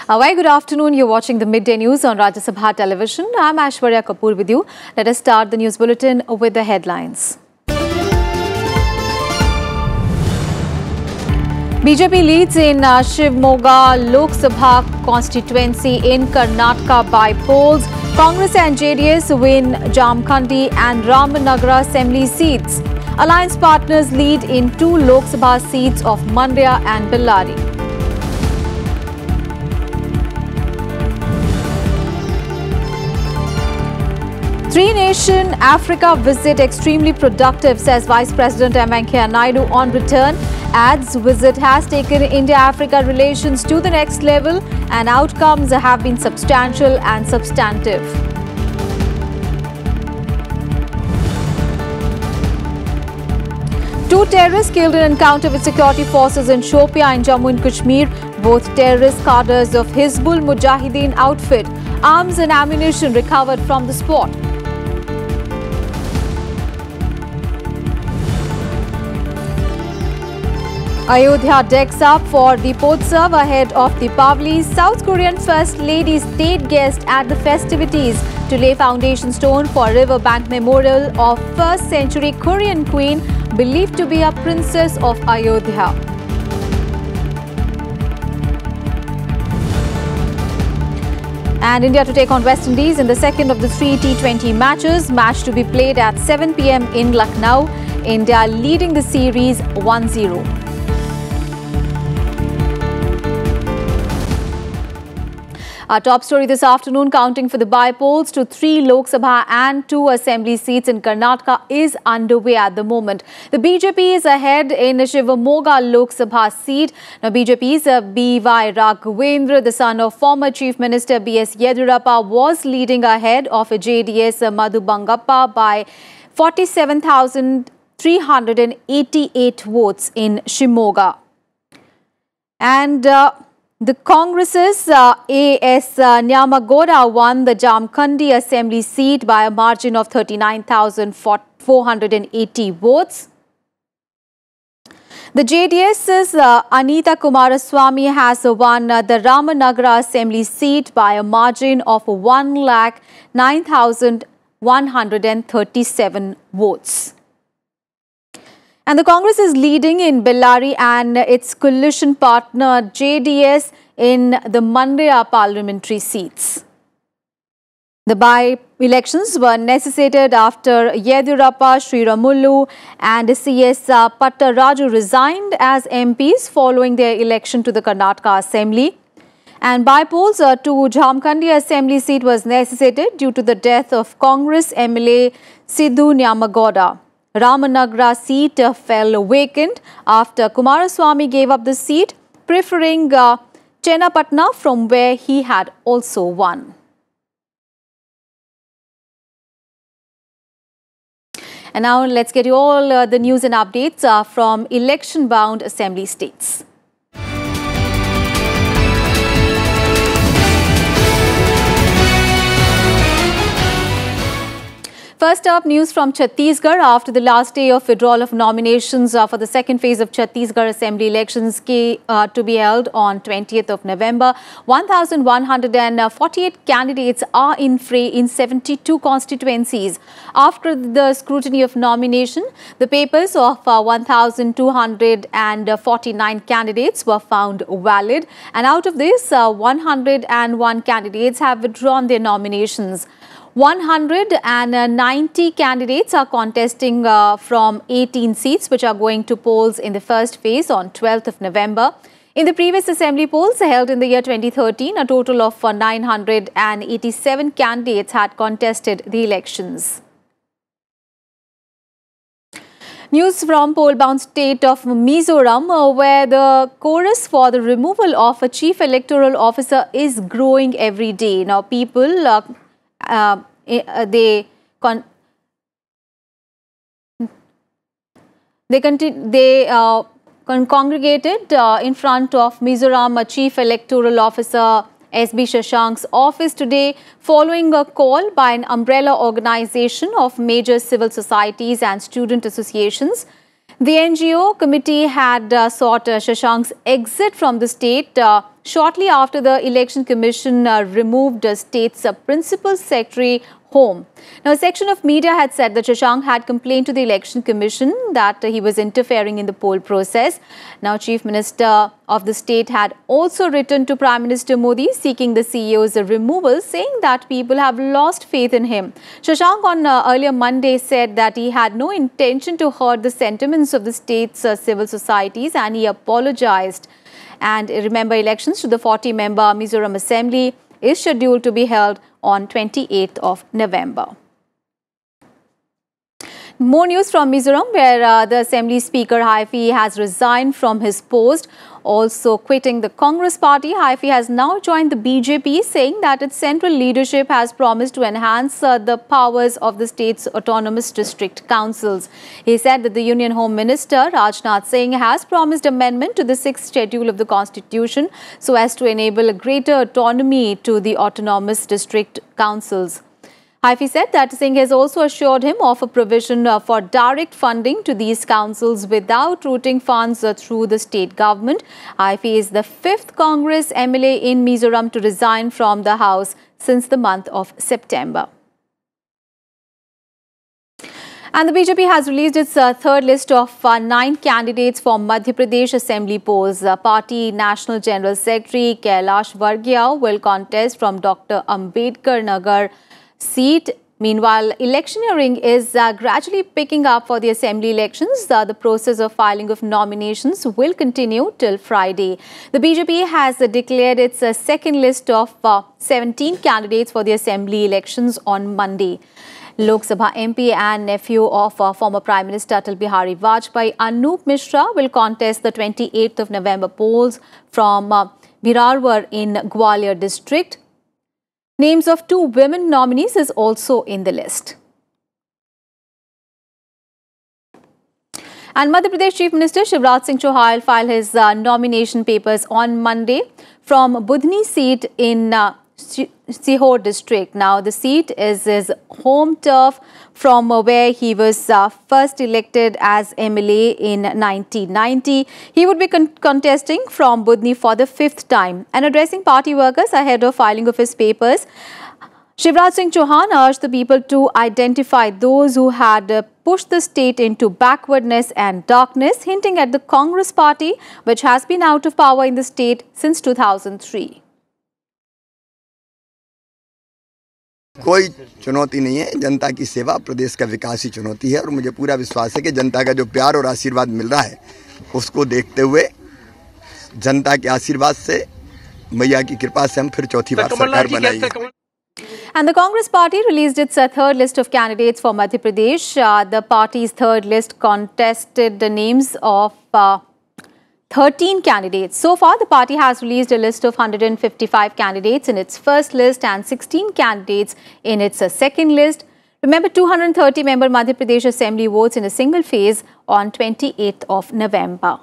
Very good afternoon. You're watching the midday news on Rajya Sabha television. I'm Aishwarya Kapoor with you. Let us start the news bulletin with the headlines. BJP leads in Shivamogga Lok Sabha constituency in Karnataka by polls. Congress and JDS win Jamkhandi and Ramanagara assembly seats. Alliance partners lead in 2 Lok Sabha seats of Mandya and Bellary. Three-nation Africa visit extremely productive, says Vice President M. Venkaiah Naidu on return. Adds visit has taken India-Africa relations to the next level and outcomes have been substantial and substantive. Two terrorists killed in encounter with security forces in Shopia in Jammu and Kashmir. Both terrorist cadres of Hizbul Mujahideen outfit. Arms and ammunition recovered from the spot. Ayodhya decks up for Deepotsav ahead of Deepavali. South Korean First Lady stayed guest at the festivities to lay foundation stone for Riverbank Memorial of 1st century Korean queen believed to be a princess of Ayodhya. And India to take on West Indies in the second of the 3 T20 matches. Match to be played at 7 p.m. in Lucknow. India leading the series 1-0. Our top story this afternoon, counting for the by-polls to 3 Lok Sabha and 2 assembly seats in Karnataka is underway at the moment. The BJP is ahead in Shivamogga Lok Sabha seat. Now, BJP's B.Y. Raghavendra, the son of former Chief Minister B.S. Yediyurappa, was leading ahead of JDS Madhu Bangappa by 47,388 votes in Shivamogga. And the Congress's A.S. Nyamagowda won the Jamkhandi assembly seat by a margin of 39,480 votes. The JDS's Anita Kumaraswamy has won the Ramanagara assembly seat by a margin of 1,09,137 votes. And the Congress is leading in Bellary and its coalition partner JDS in the Mandya parliamentary seats. The by-elections were necessitated after Yediyurappa, Sriramulu and C.S. Pattaraju resigned as MPs following their election to the Karnataka Assembly. And by-polls to Jamkhandi Assembly seat was necessitated due to the death of Congress MLA Sidhu Nyamagowda. Ramanagara seat fell vacant after Kumaraswamy gave up the seat, preferring Chennapatna from where he had also won. And now let's get you all the news and updates from election-bound assembly states. First up, news from Chhattisgarh. After the last day of withdrawal of nominations for the second phase of Chhattisgarh Assembly elections to be held on 20th of November, 1,148 candidates are in fray in 72 constituencies. After the scrutiny of nomination, the papers of 1,249 candidates were found valid, and out of this, 101 candidates have withdrawn their nominations. 190 candidates are contesting from 18 seats which are going to polls in the first phase on 12th of November. In the previous assembly polls held in the year 2013, a total of 987 candidates had contested the elections. News from poll-bound state of Mizoram, where the chorus for the removal of a chief electoral officer is growing every day. Now, people they congregated in front of Mizoram Chief Electoral Officer S.B. Shashank's office today following a call by an umbrella organization of major civil societies and student associations. The NGO committee had sought Shashank's exit from the state shortly after the Election Commission removed the state's principal secretary home. Now, a section of media had said that Shashank had complained to the Election Commission that he was interfering in the poll process. Now, Chief Minister of the state had also written to Prime Minister Modi seeking the CEO's removal, saying that people have lost faith in him. Shashank on earlier Monday said that he had no intention to hurt the sentiments of the state's civil societies, and he apologized. And remember, elections to the 40-member Mizoram Assembly is scheduled to be held on 28th of November. More news from Mizoram, where the Assembly Speaker Haifi has resigned from his post, also quitting the Congress party. Haifi has now joined the BJP, saying that its central leadership has promised to enhance the powers of the state's autonomous district councils. He said that the Union Home Minister Rajnath Singh has promised amendment to the 6th schedule of the Constitution so as to enable a greater autonomy to the autonomous district councils. Haifi said that Singh has also assured him of a provision for direct funding to these councils without routing funds through the state government. Haifi is the 5th Congress MLA in Mizoram to resign from the House since the month of September. And the BJP has released its third list of 9 candidates for Madhya Pradesh Assembly polls. Party National General Secretary Kailash Varghya will contest from Dr. Ambedkar Nagar seat. Meanwhile, electioneering is gradually picking up for the assembly elections. The process of filing of nominations will continue till Friday. The BJP has declared its second list of 17 candidates for the assembly elections on Monday. Lok Sabha MP and nephew of former Prime Minister Atal Bihari Vajpayee, Anup Mishra, will contest the 28th of November polls from Birarwar in Gwalior district. Names of 2 women nominees is also in the list. And Madhya Pradesh Chief Minister Shivraj Singh Chauhan filed his nomination papers on Monday from Budni seat in Sihor district. Now, the seat is his home turf, from where he was first elected as MLA in 1990. He would be contesting from Budni for the 5th time. And addressing party workers ahead of filing of his papers, Shivraj Singh Chauhan urged the people to identify those who had pushed the state into backwardness and darkness, hinting at the Congress party, which has been out of power in the state since 2003. कोई चुनौती नहीं है, जनता की सेवा, प्रदेश का विकास ही चुनौती है और मुझे पूरा विश्वास है कि जनता का जो प्यार और आशीर्वाद मिल रहा है उसको देखते हुए जनता के आशीर्वाद से, मैया की कृपा से हम फिर चौथी बार सरकार बनाएंगे. And the Congress party released its third list of candidates for Madhya Pradesh. The party's third list contested the names of 13 candidates. So far, the party has released a list of 155 candidates in its first list and 16 candidates in its second list. Remember, 230-member Madhya Pradesh Assembly votes in a single phase on 28th of November.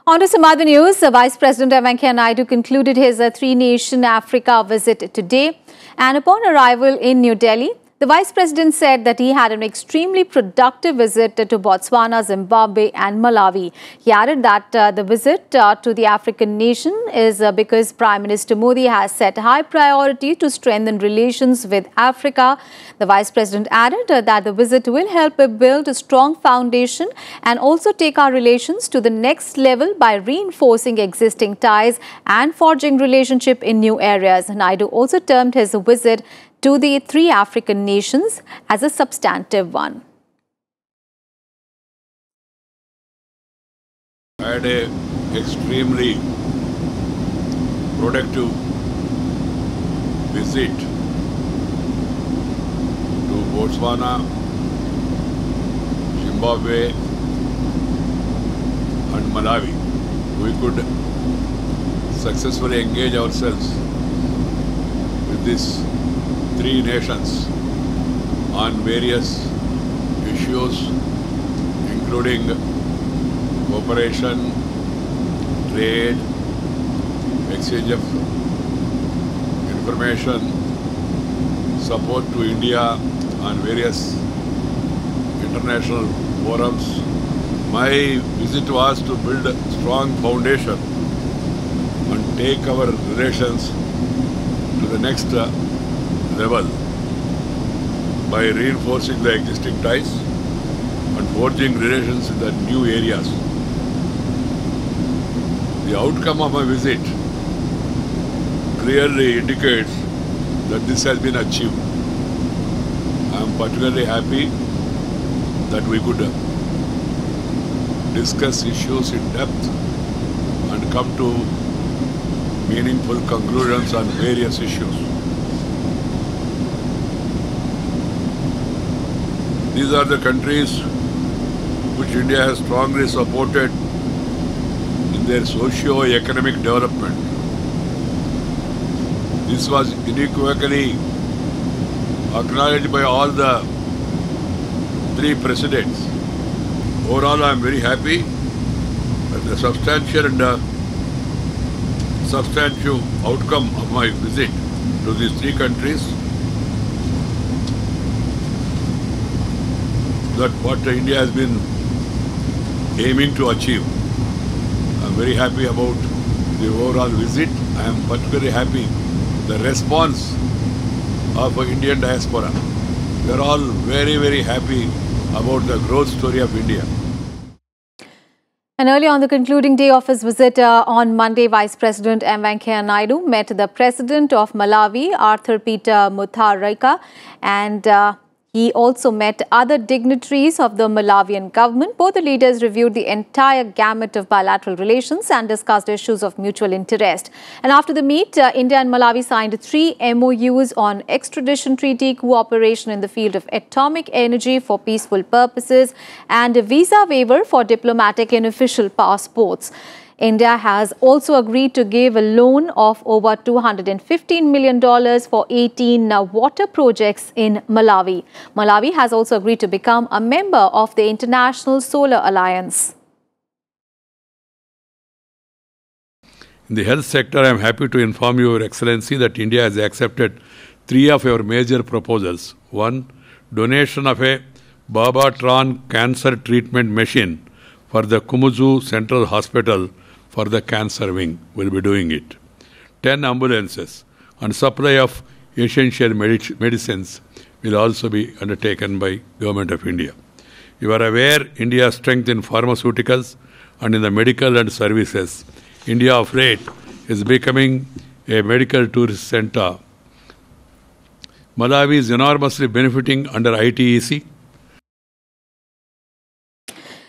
On to some other news. Vice President Venkaiah Naidu concluded his 3-nation Africa visit today. And upon arrival in New Delhi, the Vice President said that he had an extremely productive visit to Botswana, Zimbabwe and Malawi. He added that the visit to the African nation is because Prime Minister Modi has set high priority to strengthen relations with Africa. The Vice President added that the visit will help build a strong foundation and also take our relations to the next level by reinforcing existing ties and forging relationship in new areas. Naidu also termed his visit to the 3 African nations as a substantive one. I had an extremely productive visit to Botswana, Zimbabwe and Malawi. We could successfully engage ourselves with these 3 nations on various issues, including cooperation, trade, exchange of information, support to India on various international forums. My visit was to build a strong foundation and take our relations to the next level by reinforcing the existing ties and forging relations in the new areas. The outcome of my visit clearly indicates that this has been achieved. I am particularly happy that we could discuss issues in depth and come to meaningful conclusions on various issues. These are the countries which India has strongly supported in their socio-economic development. This was unequivocally acknowledged by all the three presidents. Overall, I am very happy that the substantial and substantive outcome of my visit to these three countries, that what India has been aiming to achieve. I am very happy about the overall visit. I am particularly happy the response of Indian diaspora. We are all very, very happy about the growth story of India. And early on the concluding day of his visit on Monday, Vice President M. Venkaiah Naidu met the President of Malawi, Arthur Peter Mutharika, and he also met other dignitaries of the Malawian government. Both the leaders reviewed the entire gamut of bilateral relations and discussed issues of mutual interest. And after the meet, India and Malawi signed 3 MOUs on extradition treaty, cooperation in the field of atomic energy for peaceful purposes, and a visa waiver for diplomatic and official passports. India has also agreed to give a loan of over $215 million for 18 water projects in Malawi. Malawi has also agreed to become a member of the International Solar Alliance. In the health sector, I am happy to inform you, Your Excellency, that India has accepted 3 of our major proposals. 1. Donation of a Babatron cancer treatment machine for the Kumuzu Central Hospital for the cancer wing. Will be doing it. 10 ambulances and supply of essential medicines will also be undertaken by Government of India. You are aware India's strength in pharmaceuticals and in the medical and services. India of late is becoming a medical tourist center. Malawi is enormously benefiting under ITEC.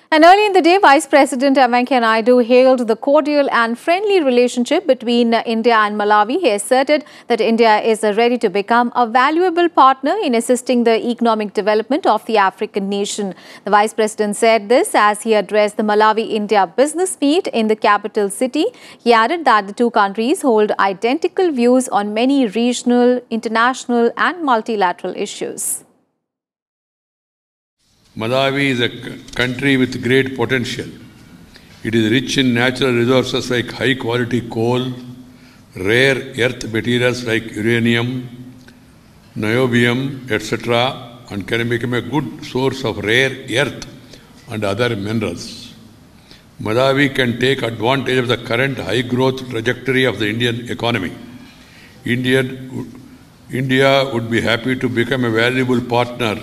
And early in the day, Vice President M. Venkaiah Naidu hailed the cordial and friendly relationship between India and Malawi. He asserted that India is ready to become a valuable partner in assisting the economic development of the African nation. The Vice President said this as he addressed the Malawi-India business meet in the capital city. He added that the two countries hold identical views on many regional, international and multilateral issues. Malawi is a country with great potential. It is rich in natural resources like high-quality coal, rare earth materials like uranium, niobium, etc., and can become a good source of rare earth and other minerals. Malawi can take advantage of the current high-growth trajectory of the Indian economy. India would be happy to become a valuable partner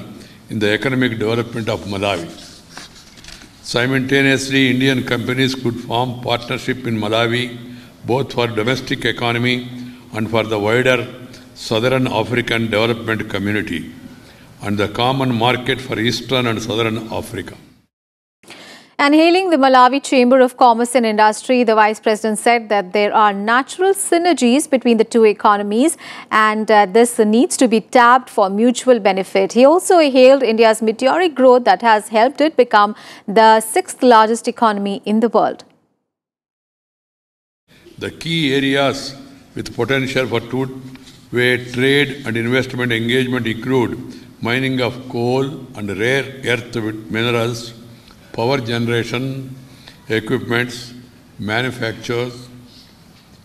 in the economic development of Malawi. Simultaneously, Indian companies could form partnership in Malawi both for domestic economy and for the wider Southern African development community and the common market for Eastern and Southern Africa. And hailing the Malawi Chamber of Commerce and Industry, the Vice President said that there are natural synergies between the two economies and this needs to be tapped for mutual benefit. He also hailed India's meteoric growth that has helped it become the 6th largest economy in the world. The key areas with potential for two-way trade and investment engagement include mining of coal and rare earth minerals, power generation, equipments, manufactures,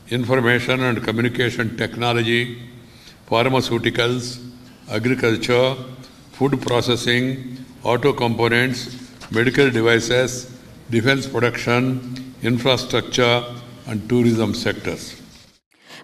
information and communication technology, pharmaceuticals, agriculture, food processing, auto components, medical devices, defense production, infrastructure, and tourism sectors.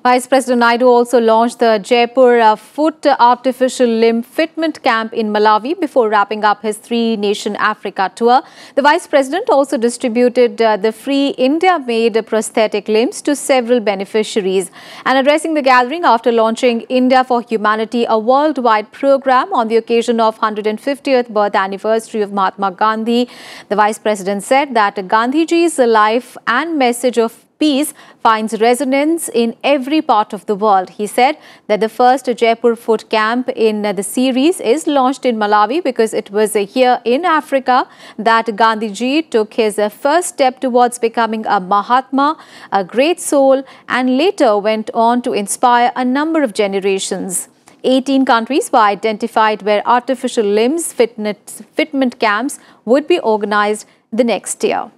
Vice President Naidu also launched the Jaipur Foot Artificial Limb Fitment Camp in Malawi before wrapping up his three-nation Africa tour. The Vice President also distributed the free India-made prosthetic limbs to several beneficiaries. And addressing the gathering after launching India for Humanity, a worldwide program on the occasion of 150th birth anniversary of Mahatma Gandhi, the Vice President said that Gandhiji's life and message of peace finds resonance in every part of the world. He said that the first Jaipur Foot Camp in the series is launched in Malawi because it was here in Africa that Gandhiji took his first step towards becoming a Mahatma, a great soul, and later went on to inspire a number of generations. 18 countries were identified where artificial limbs fitment camps would be organized the next year.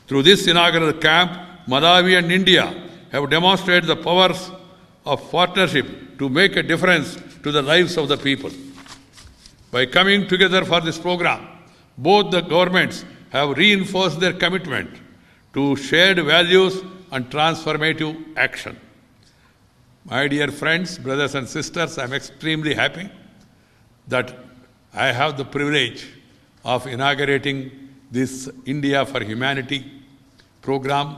Through this inaugural camp, Malawi and India have demonstrated the powers of partnership to make a difference to the lives of the people. By coming together for this program, both the governments have reinforced their commitment to shared values and transformative action. My dear friends, brothers and sisters, I am extremely happy that I have the privilege of inaugurating this India for Humanity program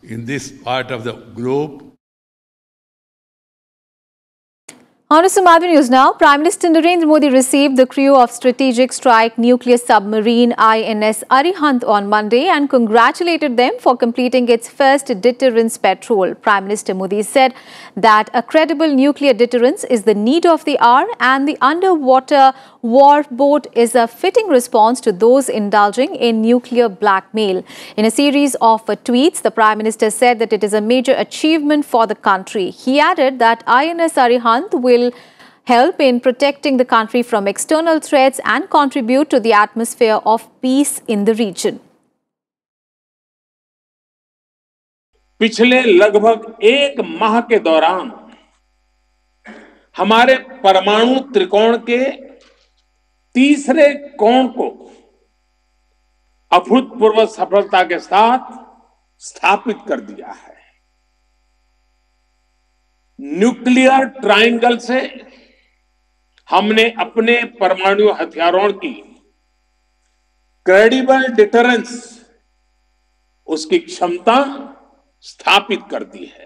in this part of the globe. On to some other news now. Prime Minister Narendra Modi received the crew of strategic strike nuclear submarine INS Arihant on Monday and congratulated them for completing its first deterrence patrol. Prime Minister Modi said that a credible nuclear deterrence is the need of the hour and the underwater war boat is a fitting response to those indulging in nuclear blackmail. In a series of tweets, the Prime Minister said that it is a major achievement for the country. He added that INS Arihant will help in protecting the country from external threats and contribute to the atmosphere of peace in the region. पिछले लगभग एक माह के दौरान हमारे परमाणु त्रिकोण के तीसरे कोण को अभूतपूर्व सफलता के साथ स्थापित कर दिया है। न्यूक्लियर ट्रायंगल से हमने अपने परमाणु हथियारों की क्रेडिबल डिटरेंस, उसकी क्षमता स्थापित कर दी है।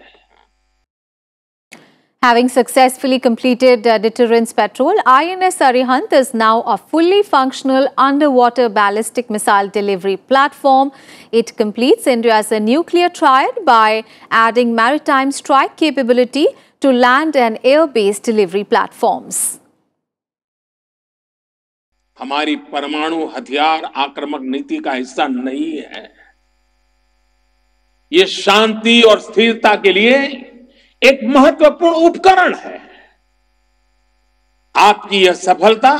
Having successfully completed deterrence patrol, INS Arihant is now a fully functional underwater ballistic missile delivery platform. It completes India's nuclear triad by adding maritime strike capability to land and air-based delivery platforms. हमारी परमाणु हथियार आक्रामक नीति का हिस्सा नहीं है। ये शांति और स्थिरता के लिए एक महत्वपूर्ण उपकरण है। आपकी यह सफलता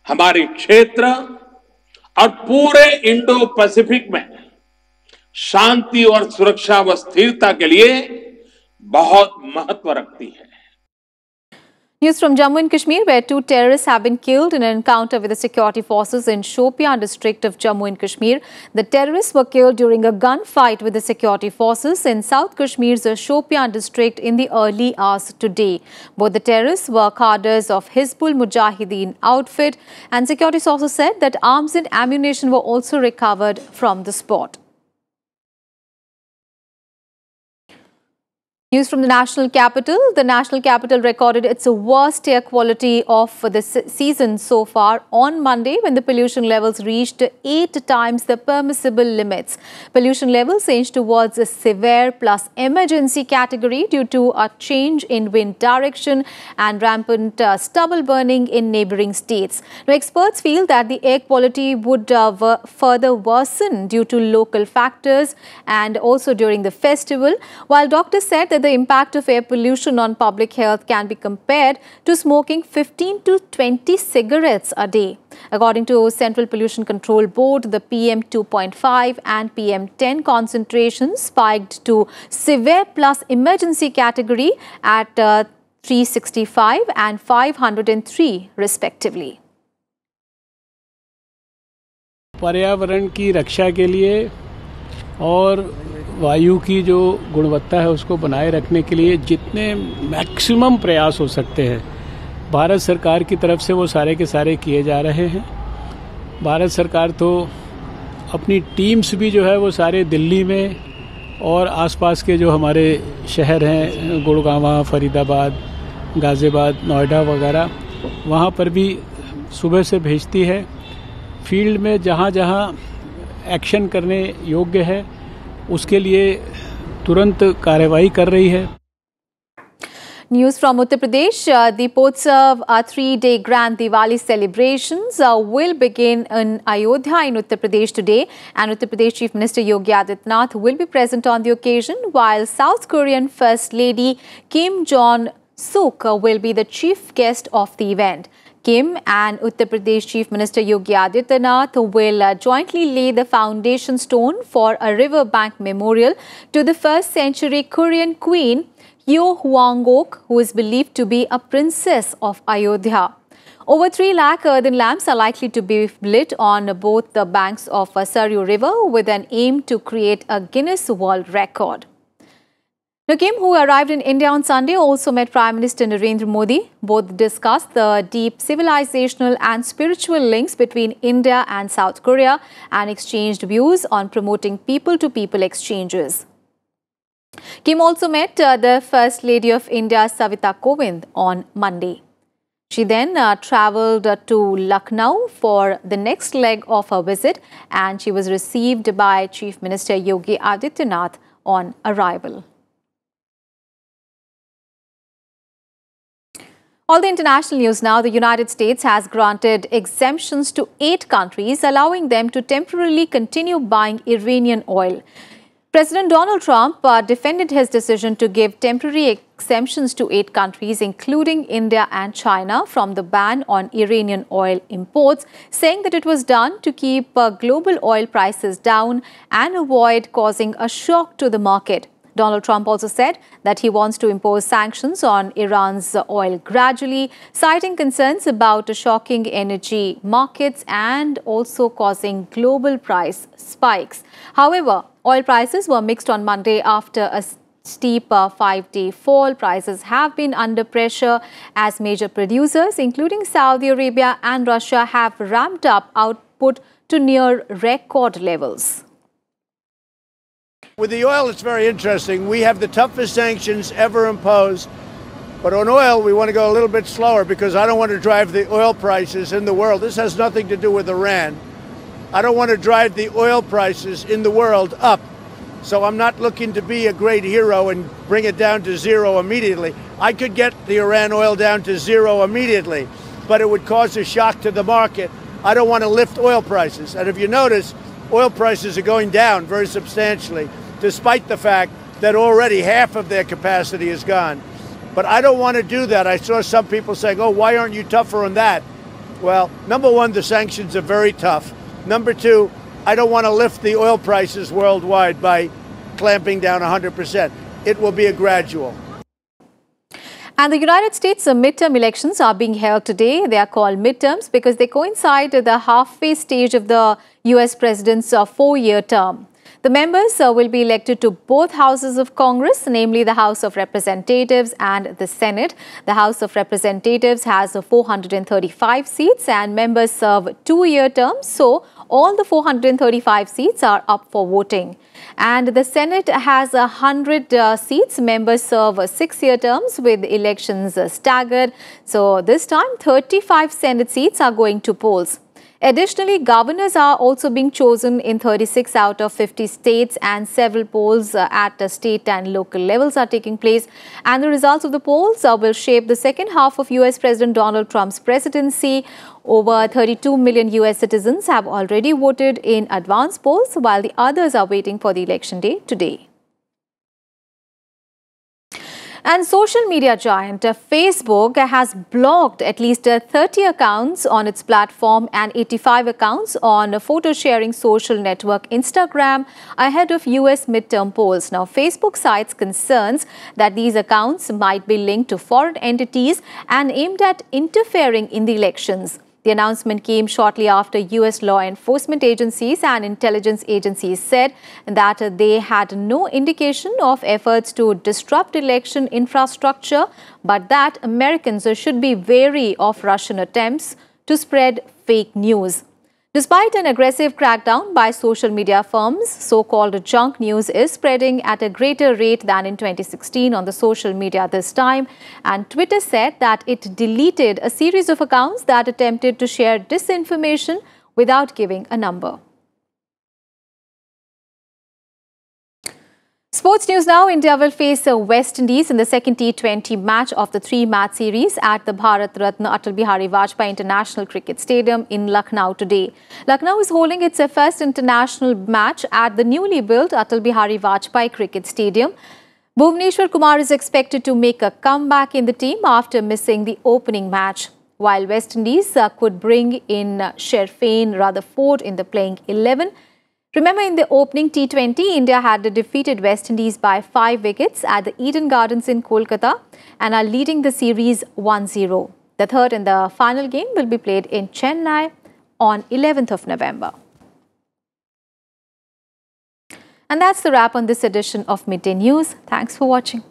हमारे क्षेत्र और पूरे इंडो पैसिफिक में शांति और सुरक्षा व स्थिरता के लिए बहुत महत्व रखती है। News from Jammu and Kashmir, where two terrorists have been killed in an encounter with the security forces in Shopian district of Jammu and Kashmir. The terrorists were killed during a gunfight with the security forces in South Kashmir's Shopian district in the early hours today. Both the terrorists were cadres of Hizbul Mujahideen outfit, and security sources said that arms and ammunition were also recovered from the spot. News from the national capital. The national capital recorded its worst air quality of the season so far on Monday, when the pollution levels reached 8 times the permissible limits. Pollution levels changed towards a severe plus emergency category due to a change in wind direction and rampant stubble burning in neighbouring states. Now, experts feel that the air quality would further worsen due to local factors and also during the festival, while doctors said that the impact of air pollution on public health can be compared to smoking 15 to 20 cigarettes a day. According to Central Pollution Control Board, the PM 2.5 and PM 10 concentrations spiked to severe plus emergency category at 365 and 503 respectively. पर्यावरण की रक्षा के लिए और वायु की जो गुणवत्ता है उसको बनाए रखने के लिए जितने मैक्सिमम प्रयास हो सकते हैं भारत सरकार की तरफ से वो सारे के सारे किए जा रहे हैं। भारत सरकार तो अपनी टीम्स भी जो है वो सारे दिल्ली में और आसपास के जो हमारे शहर हैं गुड़गांव, फरीदाबाद, गाजियाबाद, नोएडा वगैरह वहाँ पर भी सुबह से भेजती है। फील्ड में जहाँ जहाँ एक्शन करने योग्य है उसके लिए तुरंत कार्रवाई कर रही है। News from Uttar Pradesh. The Potsav 3-day Grand Diwali celebrations will begin in Ayodhya in Uttar Pradesh today, and Uttar Pradesh Chief Minister Yogi Adityanath will be present on the occasion, while South Korean First Lady Kim Jong-suk will be the chief guest of the event. Kim and Uttar Pradesh Chief Minister Yogi Adityanath will jointly lay the foundation stone for a riverbank memorial to the first-century Korean queen Yo Hwang-ok, who is believed to be a princess of Ayodhya. Over 3 lakh earthen lamps are likely to be lit on both the banks of Saryu River with an aim to create a Guinness World Record. Now, Kim, who arrived in India on Sunday, also met Prime Minister Narendra Modi. Both discussed the deep civilizational and spiritual links between India and South Korea and exchanged views on promoting people-to-people exchanges. Kim also met the First Lady of India, Savita Kovind, on Monday. She then travelled to Lucknow for the next leg of her visit, and she was received by Chief Minister Yogi Adityanath on arrival. All the international news now. The United States has granted exemptions to 8 countries, allowing them to temporarily continue buying Iranian oil. President Donald Trump defended his decision to give temporary exemptions to 8 countries, including India and China, from the ban on Iranian oil imports, saying that it was done to keep global oil prices down and avoid causing a shock to the market. Donald Trump also said that he wants to impose sanctions on Iran's oil gradually, citing concerns about shocking energy markets and also causing global price spikes. However, oil prices were mixed on Monday after a steep 5-day fall. Prices have been under pressure as major producers, including Saudi Arabia and Russia, have ramped up output to near record levels. With the oil, it's very interesting. We have the toughest sanctions ever imposed. But on oil, we want to go a little bit slower because I don't want to drive the oil prices in the world. This has nothing to do with Iran. I don't want to drive the oil prices in the world up. So I'm not looking to be a great hero and bring it down to zero immediately. I could get the Iran oil down to zero immediately, but it would cause a shock to the market. I don't want to lift oil prices. And if you notice, oil prices are going down very substantially, despite the fact that already half of their capacity is gone. But I don't want to do that. I saw some people saying, oh, why aren't you tougher on that? Well, number one, the sanctions are very tough. Number two, I don't want to lift the oil prices worldwide by clamping down 100%. It will be a gradual. And the United States midterm elections are being held today. They are called midterms because they coincide with the halfway stage of the US president's 4-year term. The members will be elected to both houses of Congress, namely the House of Representatives and the Senate. The House of Representatives has 435 seats and members serve 2-year terms. So all the 435 seats are up for voting. And the Senate has 100 seats. Members serve 6-year terms with elections staggered. So this time 35 Senate seats are going to polls. Additionally, governors are also being chosen in 36 out of 50 states, and several polls at state and local levels are taking place. And the results of the polls will shape the second half of US President Donald Trump's presidency. Over 32 million US citizens have already voted in advance polls, while the others are waiting for the election day today. And social media giant Facebook has blocked at least 30 accounts on its platform and 85 accounts on photo sharing social network Instagram ahead of US midterm polls. Now, Facebook cites concerns that these accounts might be linked to foreign entities and aimed at interfering in the elections. The announcement came shortly after US law enforcement agencies and intelligence agencies said that they had no indication of efforts to disrupt election infrastructure, but that Americans should be wary of Russian attempts to spread fake news. Despite an aggressive crackdown by social media firms, so-called junk news is spreading at a greater rate than in 2016 on the social media this time. And Twitter said that it deleted a series of accounts that attempted to share disinformation without giving a number. Sports news now. India will face West Indies in the second T20 match of the three-match series at the Bharat Ratna Atal Bihari Vajpayee International Cricket Stadium in Lucknow today. Lucknow is holding its first international match at the newly built Atal Bihari Vajpayee Cricket Stadium. Bhuvneshwar Kumar is expected to make a comeback in the team after missing the opening match, while West Indies could bring in Sherfane Rutherford in the playing 11. Remember, in the opening T20, India had defeated West Indies by 5 wickets at the Eden Gardens in Kolkata and are leading the series 1-0. The third and the final game will be played in Chennai on 11th of November. And that's the wrap on this edition of Midday News. Thanks for watching.